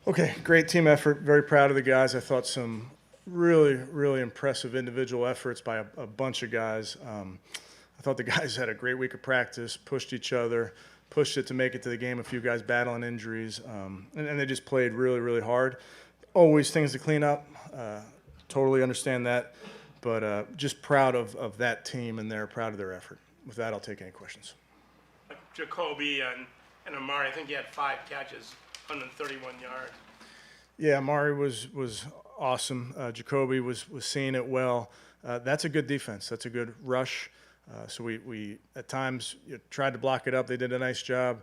Okay, great team effort. Very proud of the guys. I thought some really, really impressive individual efforts by a bunch of guys. I thought the guys had a great week of practice, pushed each other, pushed it to make it to the game. A few guys battling injuries, and they just played really, really hard. Always things to clean up. Totally understand that, but just proud of that team, and they're proud of their effort. With that, I'll take any questions. Jacoby and Amari, I think he had 5 catches, 131 yards. Yeah, Amari was awesome. Jacoby was seeing it well. That's a good defense. That's a good rush. So we at times tried to block it up. They did a nice job,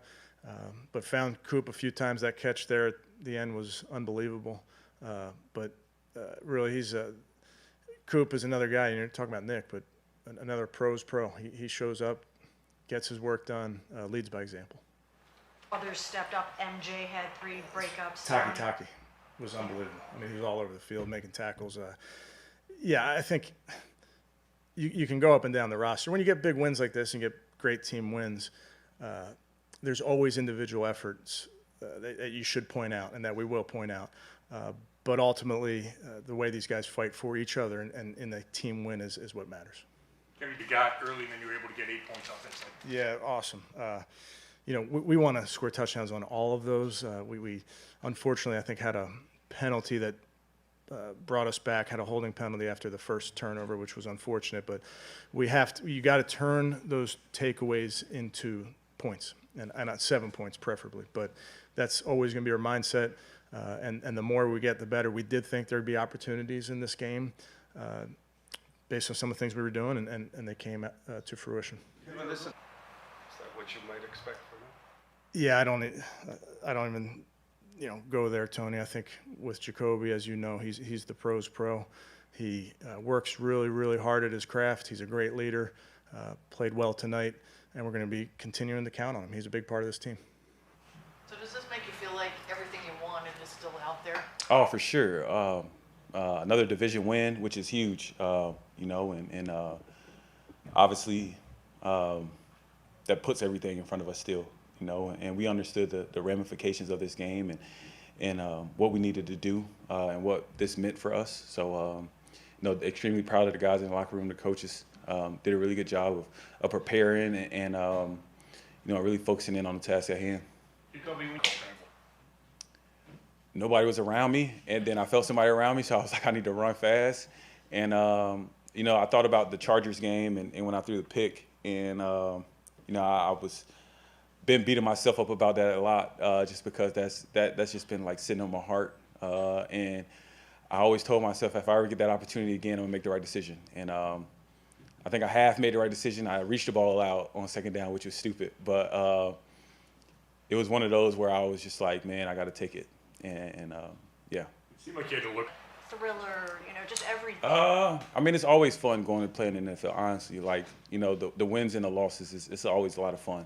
but found Coop a few times. That catch there at the end was unbelievable. But really, Coop is another guy. You're talking about Nick, but another pro's pro. He shows up, gets his work done, leads by example. Others stepped up. MJ had 3 breakups. Taki was unbelievable. I mean, he was all over the field making tackles. Yeah, I think you can go up and down the roster. When you get big wins like this and you get great team wins, there's always individual efforts that you should point out and that we will point out. But ultimately, the way these guys fight for each other and in the team win is what matters. You got early and then you were able to get 8 points offensively. Yeah, awesome. We want to score touchdowns on all of those. We unfortunately, I think, had a penalty that brought us back, had a holding penalty after the first turnover, which was unfortunate. But you got to turn those takeaways into points, and not 7 points preferably. But that's always going to be our mindset. And the more we get, the better. We did think there'd be opportunities in this game based on some of the things we were doing, and they came to fruition. Is that what you might expect from him? Yeah, I don't even go there, Tony. I think with Jacoby, as you know, he's the pro's pro. He works really, really hard at his craft. He's a great leader. Played well tonight, and we're going to be continuing to count on him. He's a big part of this team. So does this make you feel like everything you wanted is still out there? Oh, for sure. Another division win, which is huge, and obviously that puts everything in front of us still, and we understood the ramifications of this game and what we needed to do and what this meant for us. So, extremely proud of the guys in the locker room, the coaches did a really good job of preparing and really focusing in on the task at hand. Nobody was around me, and then I felt somebody around me, so I was like, I need to run fast. And, I thought about the Chargers game and when I threw the pick, and, I was been beating myself up about that a lot just because that's just been like sitting on my heart. And I always told myself if I ever get that opportunity again, I'm going to make the right decision. And I think I half made the right decision. I reached the ball out on second down, which was stupid. But it was one of those where I was just like, man, I got to take it. And yeah. It seemed like you had to look. Thriller, just everything. It's always fun going to play in the NFL, honestly. Like, the wins and the losses, it's always a lot of fun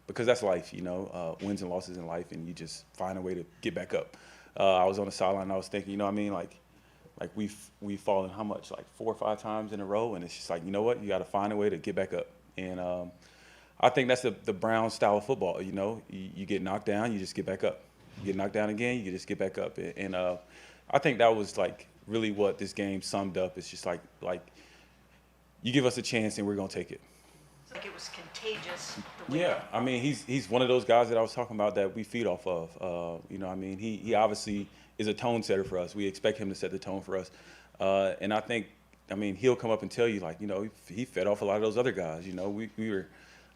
because that's life, wins and losses in life, and you just find a way to get back up. I was on the sideline, I was thinking, like we've fallen how much, like 4 or 5 times in a row, and it's just like, you know what, you got to find a way to get back up. And I think that's the Brown style of football, you get knocked down, you just get back up. You get knocked down again, you just get back up. And I think that was like really what this game summed up. It's just like you give us a chance and we're gonna take it. It's like it was contagious. Yeah, he's one of those guys that I was talking about that we feed off of. He obviously is a tone setter for us. We expect him to set the tone for us. And I think, he'll come up and tell you he fed off a lot of those other guys. We were.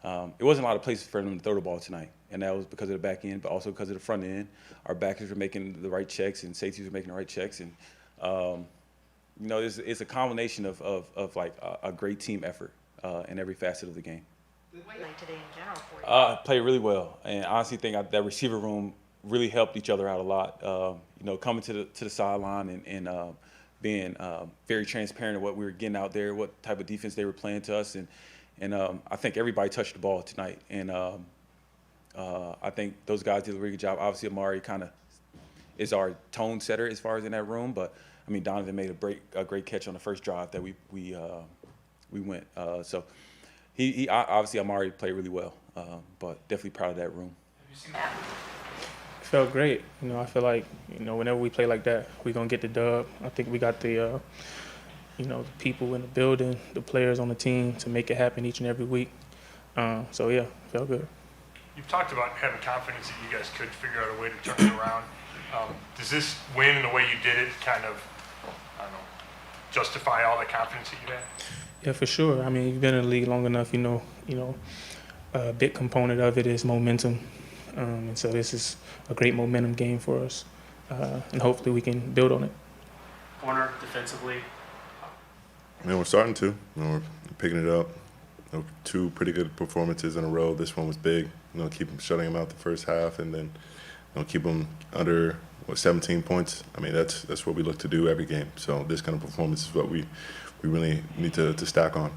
It wasn't a lot of places for him to throw the ball tonight, and that was because of the back end, but also because of the front end. Our backers were making the right checks, and safeties were making the right checks, and it's a combination of like a great team effort in every facet of the game. Like today in general for you. Played really well, and I honestly think that receiver room really helped each other out a lot. Coming to the sideline and being very transparent of what we were getting out there, what type of defense they were playing to us, and I think everybody touched the ball tonight, and I think those guys did a really good job. Obviously, Amari kind of is our tone setter as far as in that room, but Donovan made a great catch on the first drive that we went. So he obviously Amari played really well, but definitely proud of that room. Have you seen that? felt great. I feel like, whenever we play like that, we're going to get the dub. I think we got the people in the building, the players on the team to make it happen each and every week. So, yeah, felt good. You've talked about having confidence that you guys could figure out a way to turn it around. Does this win and the way you did it kind of, I don't know, justify all the confidence that you had? Yeah, for sure. I mean, you've been in the league long enough, a big component of it is momentum. And so this is a great momentum game for us. And hopefully we can build on it. Corner, defensively. We're starting to. We're picking it up. 2 pretty good performances in a row. This one was big. Keep them shutting them out the first half, and then keep them under 17 points. I mean, that's what we look to do every game. So this kind of performance is what we really need to stack on.